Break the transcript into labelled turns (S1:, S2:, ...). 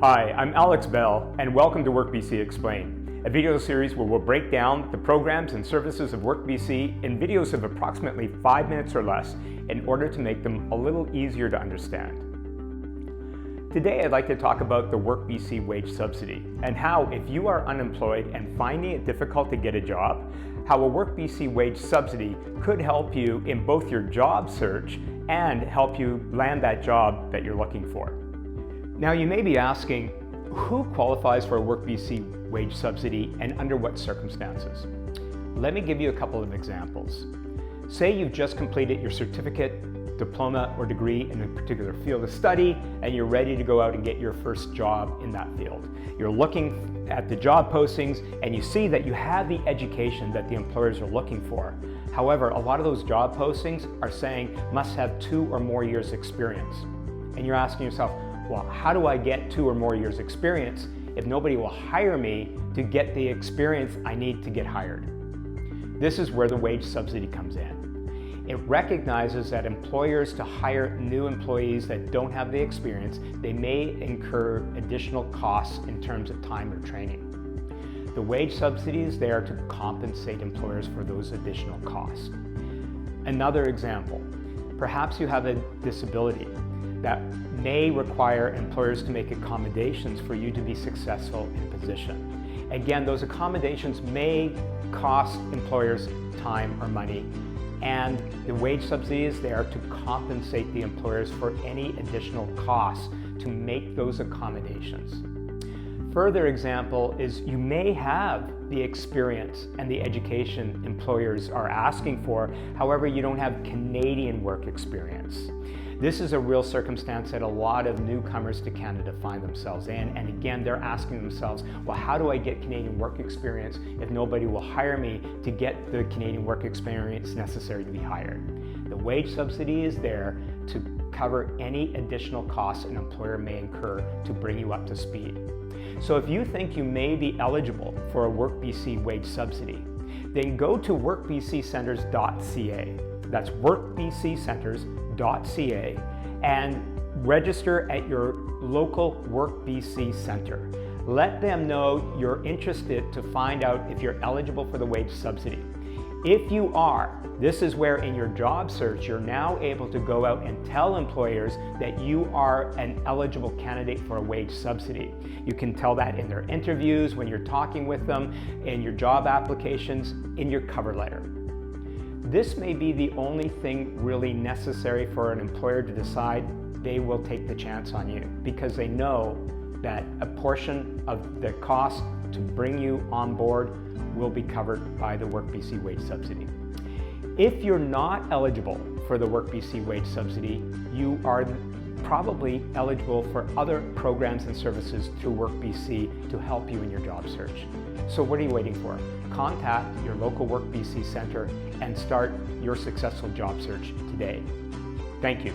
S1: Hi, I'm Alex Bell, and welcome to WorkBC Explained, a video series where we'll break down the programs and services of WorkBC in videos of approximately 5 minutes or less in order to make them a little easier to understand. Today I'd like to talk about the WorkBC wage subsidy and how, if you are unemployed and finding it difficult to get a job, how a WorkBC wage subsidy could help you in both your job search and help you land that job that you're looking for. Now you may be asking, who qualifies for a WorkBC wage subsidy and under what circumstances? Let me give you a couple of examples. Say you've just completed your certificate, diploma, or degree in a particular field of study and you're ready to go out and get your first job in that field. You're looking at the job postings and you see that you have the education that the employers are looking for. However, a lot of those job postings are saying must have 2 or more years experience. And you're asking yourself, well, how do I get 2 or more years experience if nobody will hire me to get the experience I need to get hired? This is where the wage subsidy comes in. It recognizes that employers, to hire new employees that don't have the experience, they may incur additional costs in terms of time or training. The wage subsidy is there to compensate employers for those additional costs. Another example, perhaps you have a disability that may require employers to make accommodations for you to be successful in a position. Again, those accommodations may cost employers time or money, and the wage subsidy is there to compensate the employers for any additional costs to make those accommodations. Further example is you may have the experience and the education employers are asking for, however you don't have Canadian work experience. This is a real circumstance that a lot of newcomers to Canada find themselves in, and again they're asking themselves, well, how do I get Canadian work experience if nobody will hire me to get the Canadian work experience necessary to be hired? The wage subsidy is there to cover any additional costs an employer may incur to bring you up to speed. So if you think you may be eligible for a WorkBC wage subsidy, then go to workbccenters.ca. That's workbccenters.ca and register at your local WorkBC center. Let them know you're interested to find out if you're eligible for the wage subsidy. If you are, this is where in your job search you're now able to go out and tell employers that you are an eligible candidate for a wage subsidy. You can tell that in their interviews, when you're talking with them, in your job applications, in your cover letter. This may be the only thing really necessary for an employer to decide they will take the chance on you, because they know that a portion of the cost to bring you on board will be covered by the WorkBC wage subsidy. If you're not eligible for the WorkBC wage subsidy, you are probably eligible for other programs and services through WorkBC to help you in your job search. So what are you waiting for? Contact your local WorkBC center and start your successful job search today. Thank you.